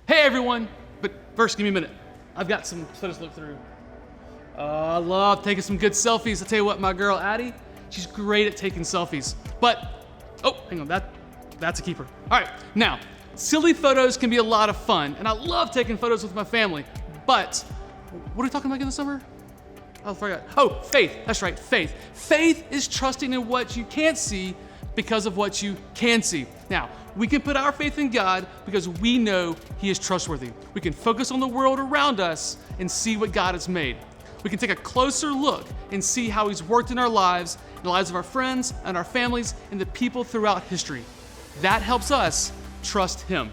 Hey everyone, but first give me a minute. I've got some photos to look through. I love taking some good selfies. I'll tell you what, my girl Addie, she's great at taking selfies. But, oh, hang on, that's a keeper. All right, now, silly photos can be a lot of fun, and I love taking photos with my family, but what are we talking about again this summer? Oh, I forgot. Oh, faith, that's right, faith. Faith is trusting in what you can't see because of what you can see. Now, we can put our faith in God because we know He is trustworthy. We can focus on the world around us and see what God has made. We can take a closer look and see how He's worked in our lives, in the lives of our friends and our families, and the people throughout history. That helps us trust Him.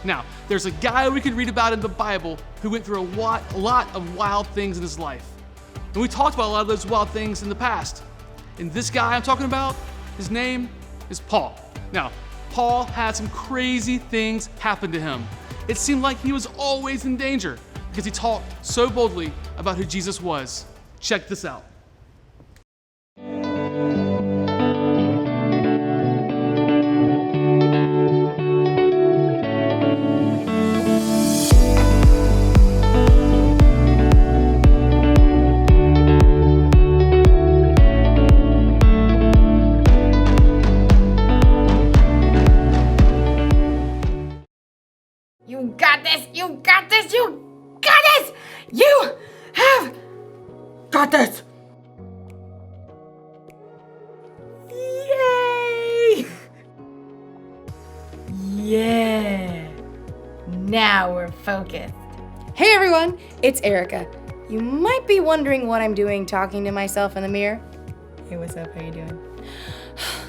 Now, there's a guy we could read about in the Bible who went through a lot of wild things in his life. And we talked about a lot of those wild things in the past. And this guy I'm talking about, his name is Paul. Now, Paul had some crazy things happen to him. It seemed like he was always in danger because he talked so boldly about who Jesus was. Check this out. You got this! You got this! You got this! You have got this! Yay! Yeah! Now we're focused. Hey everyone, it's Erica. You might be wondering what I'm doing talking to myself in the mirror. Hey, what's up? How you doing?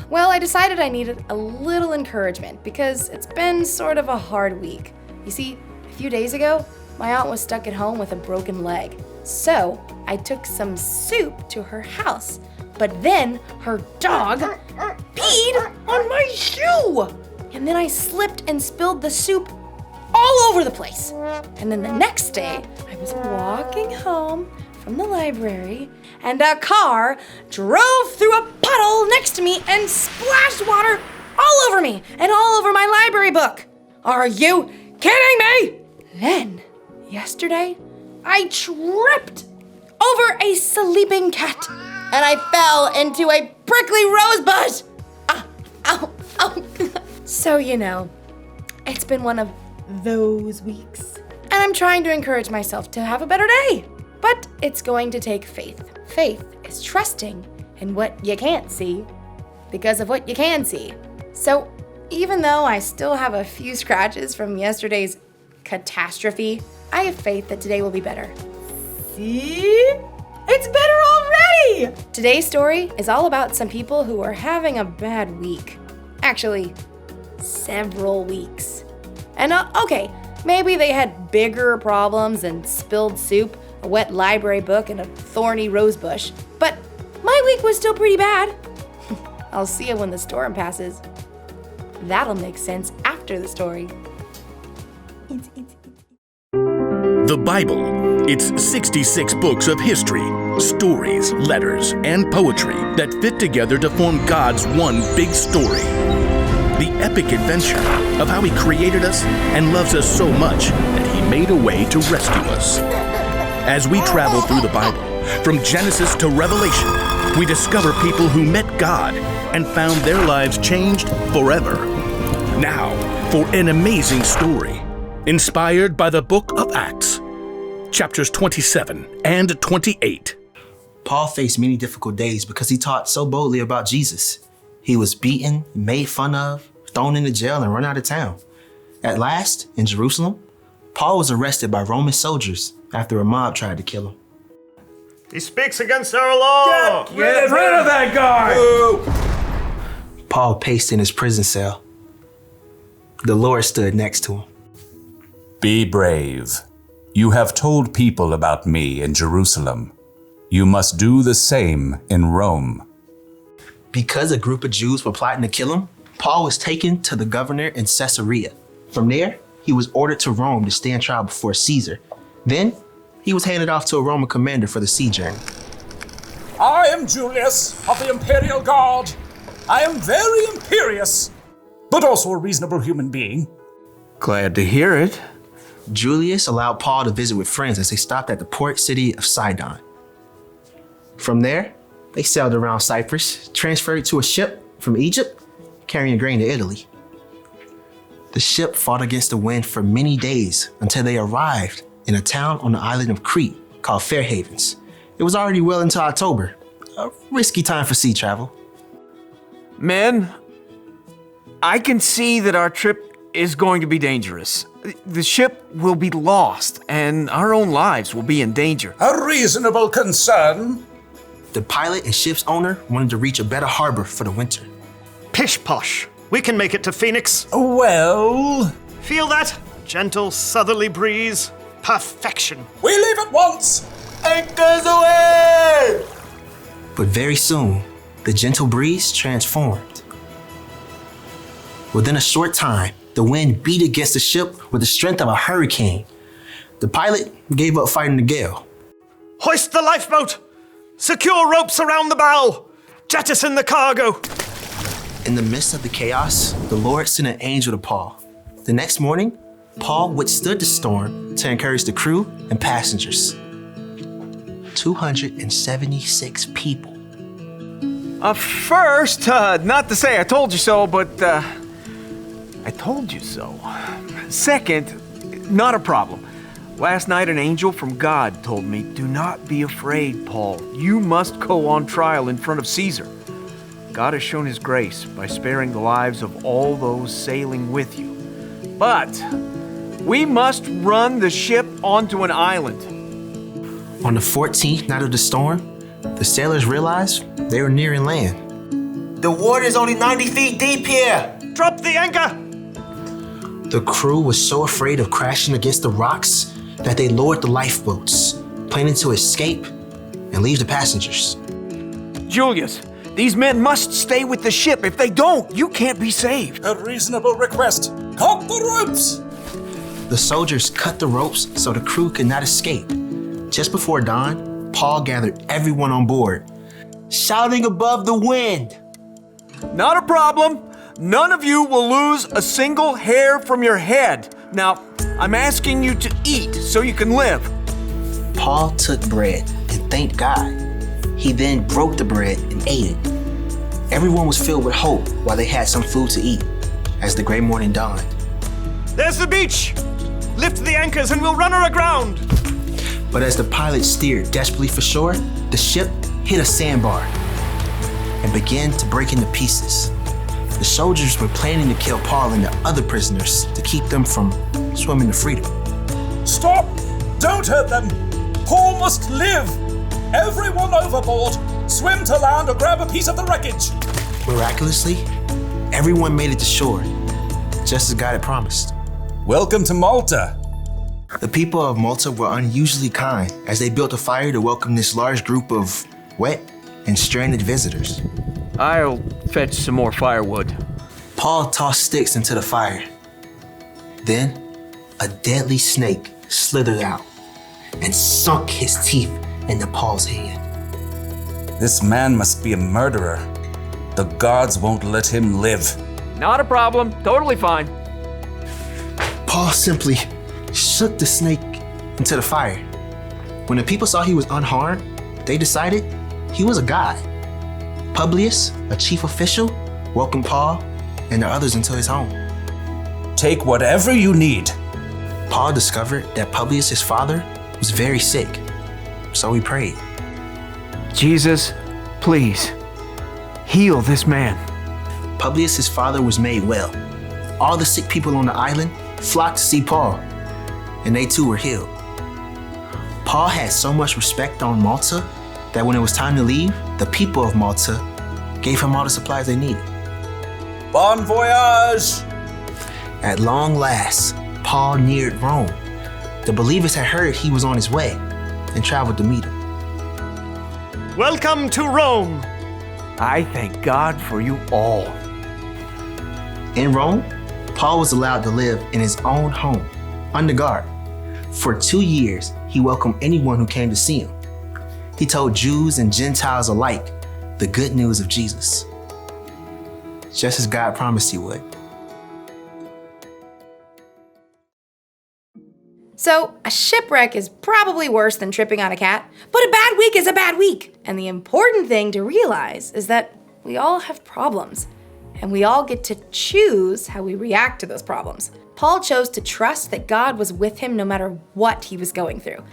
Well, I decided I needed a little encouragement because it's been sort of a hard week. You see, a few days ago, my aunt was stuck at home with a broken leg. So I took some soup to her house, but then her dog peed on my shoe. And then I slipped and spilled the soup all over the place. And then the next day, I was walking home from the library and a car drove through a puddle next to me and splashed water all over me and all over my library book. Are you kidding me? Then, yesterday, I tripped over a sleeping cat and I fell into a prickly rose bush. Ow. So, it's been one of those weeks. And I'm trying to encourage myself to have a better day. But it's going to take faith. Faith is trusting in what you can't see because of what you can see. So, even though I still have a few scratches from yesterday's catastrophe, I have faith that today will be better. See? It's better already! Today's story is all about some people who are having a bad week. Actually, several weeks. And okay, maybe they had bigger problems than spilled soup, a wet library book, and a thorny rose bush. But my week was still pretty bad. I'll see you when the storm passes. That'll make sense after the story. The Bible. It's 66 books of history, stories, letters, and poetry that fit together to form God's one big story. The epic adventure of how He created us and loves us so much that He made a way to rescue us. As we travel through the Bible, from Genesis to Revelation, we discover people who met God and found their lives changed forever. Now, for an amazing story, inspired by the book of Acts, chapters 27 and 28. Paul faced many difficult days because he taught so boldly about Jesus. He was beaten, made fun of, thrown into jail, and run out of town. At last, in Jerusalem, Paul was arrested by Roman soldiers after a mob tried to kill him. He speaks against our law! Get rid of that guy! Paul paced in his prison cell. The Lord stood next to him. Be brave. You have told people about me in Jerusalem. You must do the same in Rome. Because a group of Jews were plotting to kill him, Paul was taken to the governor in Caesarea. From there, he was ordered to Rome to stand trial before Caesar. Then, he was handed off to a Roman commander for the sea journey. I am Julius of the Imperial Guard. I am very imperious, but also a reasonable human being. Glad to hear it. Julius allowed Paul to visit with friends as they stopped at the port city of Sidon. From there, they sailed around Cyprus, transferred to a ship from Egypt, carrying grain to Italy. The ship fought against the wind for many days until they arrived in a town on the island of Crete called Fair Havens. It was already well into October, a risky time for sea travel. Men, I can see that our trip is going to be dangerous. The ship will be lost, and our own lives will be in danger. A reasonable concern. The pilot and ship's owner wanted to reach a better harbor for the winter. Pish posh. We can make it to Phoenix. Well, Feel that? Gentle southerly breeze. Perfection. we leave at once. Anchors away! But very soon, the gentle breeze transformed. Within a short time, the wind beat against the ship with the strength of a hurricane. The pilot gave up fighting the gale. Hoist the lifeboat! Secure ropes around the bow! Jettison the cargo! In the midst of the chaos, the Lord sent an angel to Paul. The next morning, Paul withstood the storm to encourage the crew and passengers. 276 people. First, not to say I told you so, but I told you so. Second, not a problem. Last night, an angel from God told me, "Do not be afraid, Paul. You must go on trial in front of Caesar." God has shown his grace by sparing the lives of all those sailing with you. But we must run the ship onto an island. On the 14th night of the storm, the sailors realized they were nearing land. The water's only 90 feet deep here. Drop the anchor! The crew was so afraid of crashing against the rocks that they lowered the lifeboats, planning to escape and leave the passengers. Julius, these men must stay with the ship. If they don't, you can't be saved. A reasonable request. Cut the ropes. The soldiers cut the ropes so the crew could not escape. Just before dawn, Paul gathered everyone on board, shouting above the wind. Not a problem. None of you will lose a single hair from your head. Now, I'm asking you to eat so you can live. Paul took bread and thanked God. He then broke the bread and ate it. Everyone was filled with hope while they had some food to eat as the gray morning dawned. There's the beach! Lift the anchors and we'll run her aground! But as the pilot steered desperately for shore, the ship hit a sandbar and began to break into pieces. The soldiers were planning to kill Paul and the other prisoners to keep them from swimming to freedom. Stop! Don't hurt them! Paul must live! Everyone overboard! Swim to land or grab a piece of the wreckage! Miraculously, everyone made it to shore, just as God had promised. Welcome to Malta. The people of Malta were unusually kind as they built a fire to welcome this large group of wet and stranded visitors. I'll fetch some more firewood. Paul tossed sticks into the fire. Then, a deadly snake slithered out and sunk his teeth into Paul's hand. This man must be a murderer. The gods won't let him live. Not a problem. Totally fine. Paul simply shook the snake into the fire. When the people saw he was unharmed, they decided he was a god. Publius, a chief official, welcomed Paul and the others into his home. Take whatever you need. Paul discovered that Publius, his father, was very sick, so he prayed. Jesus, please, heal this man. Publius, his father, was made well. All the sick people on the island flocked to see Paul, and they too were healed. Paul had so much respect on Malta that when it was time to leave, the people of Malta gave him all the supplies they needed. Bon voyage! At long last, Paul neared Rome. The believers had heard he was on his way and traveled to meet him. Welcome to Rome! I thank God for you all. In Rome, Paul was allowed to live in his own home, under guard. For 2 years, he welcomed anyone who came to see him. He told Jews and Gentiles alike the good news of Jesus, just as God promised he would. So, a shipwreck is probably worse than tripping on a cat, but a bad week is a bad week. And the important thing to realize is that we all have problems, and we all get to choose how we react to those problems. Paul chose to trust that God was with him no matter what he was going through.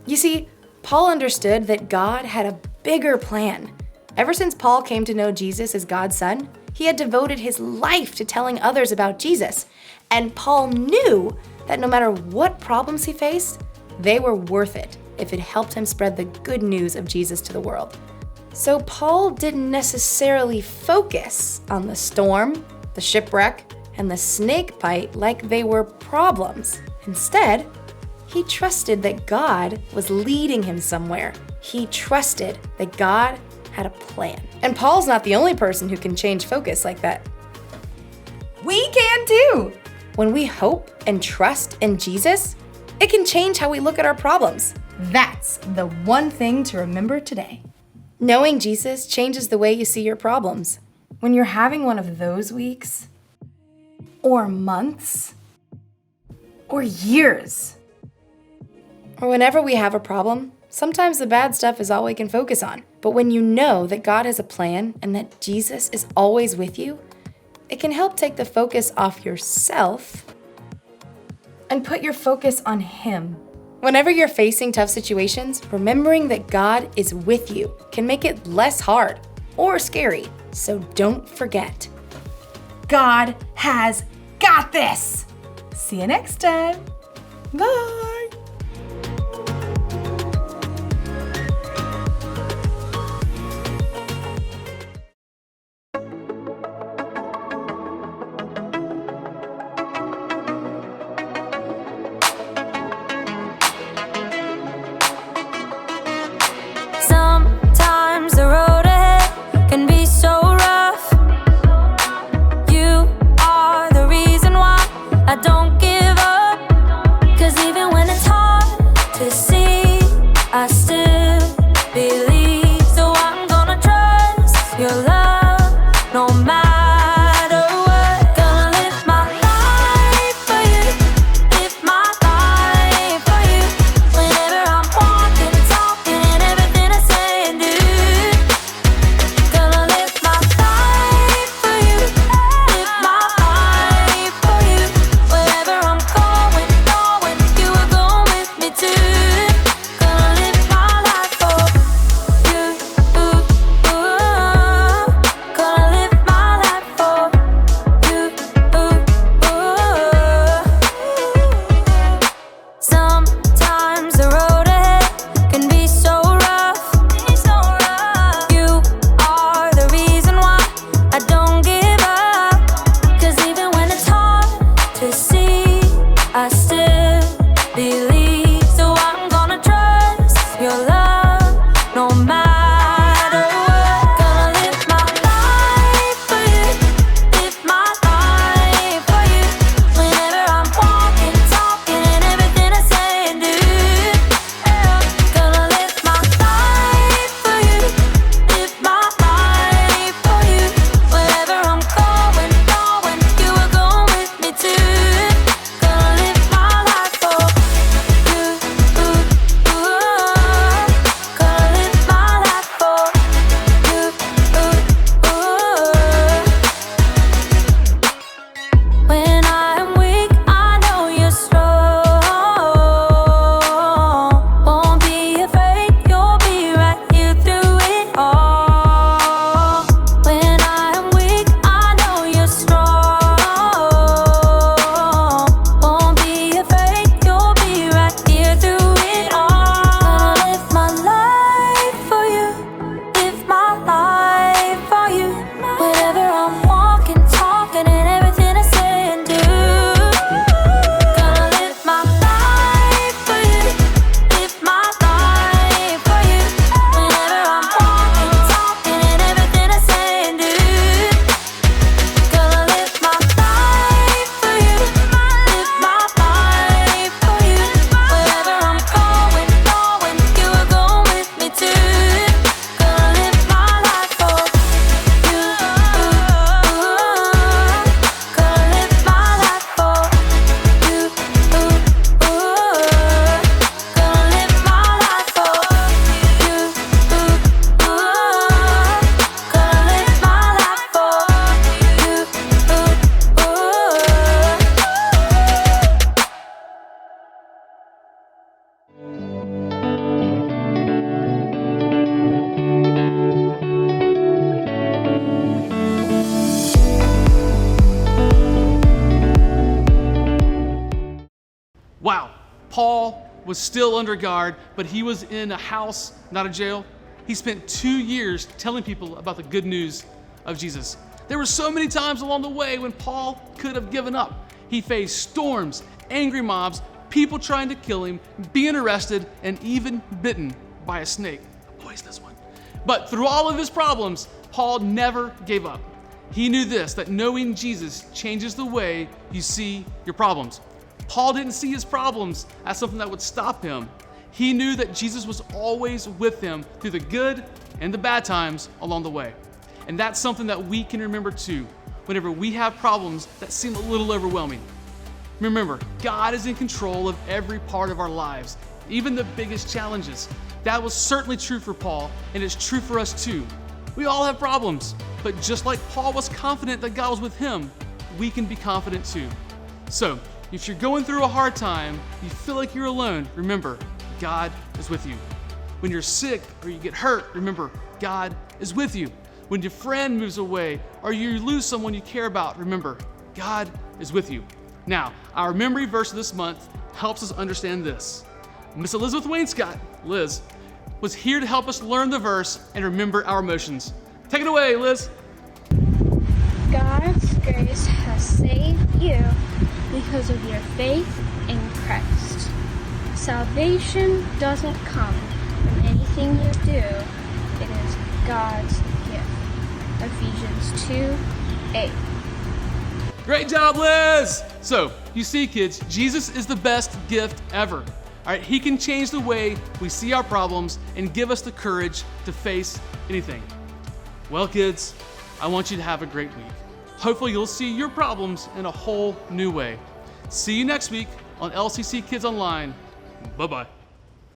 You see, Paul understood that God had a bigger plan. Ever since Paul came to know Jesus as God's son, he had devoted his life to telling others about Jesus. And Paul knew that no matter what problems he faced, they were worth it if it helped him spread the good news of Jesus to the world. So Paul didn't necessarily focus on the storm, the shipwreck, and the snake bite like they were problems. Instead, he trusted that God was leading him somewhere. He trusted that God had a plan. And Paul's not the only person who can change focus like that. We can too! When we hope and trust in Jesus, it can change how we look at our problems. That's the one thing to remember today. Knowing Jesus changes the way you see your problems. When you're having one of those weeks, or months, or years, or whenever we have a problem, sometimes the bad stuff is all we can focus on. But when you know that God has a plan and that Jesus is always with you, it can help take the focus off yourself and put your focus on Him. Whenever you're facing tough situations, remembering that God is with you can make it less hard or scary. So don't forget, God has got this. See you next time. Bye. Sometimes the road ahead can be so rough. You are the reason why I don't give up. 'Cause even when Wow, Paul was still under guard, but he was in a house, not a jail. He spent 2 years telling people about the good news of Jesus. There were so many times along the way when Paul could have given up. He faced storms, angry mobs, people trying to kill him, being arrested, and even bitten by a snake. Always this one. But through all of his problems, Paul never gave up. He knew this, that knowing Jesus changes the way you see your problems. Paul didn't see his problems as something that would stop him. He knew that Jesus was always with him through the good and the bad times along the way. And that's something that we can remember too, whenever we have problems that seem a little overwhelming. Remember, God is in control of every part of our lives, even the biggest challenges. That was certainly true for Paul, and it's true for us too. We all have problems, but just like Paul was confident that God was with him, we can be confident too. So, if you're going through a hard time, you feel like you're alone, remember, God is with you. When you're sick or you get hurt, remember, God is with you. When your friend moves away or you lose someone you care about, remember, God is with you. Now, our memory verse this month helps us understand this. Miss Elizabeth Wainscott, Liz, was here to help us learn the verse and remember our emotions. Take it away, Liz. God's grace has saved you because of your faith in Christ. Salvation doesn't come from anything you do. It is God's gift. Ephesians 2:8. Great job, Liz! So, you see, kids, Jesus is the best gift ever. All right, he can change the way we see our problems and give us the courage to face anything. Well, kids, I want you to have a great week. Hopefully, you'll see your problems in a whole new way. See you next week on LCC Kids Online. Bye-bye.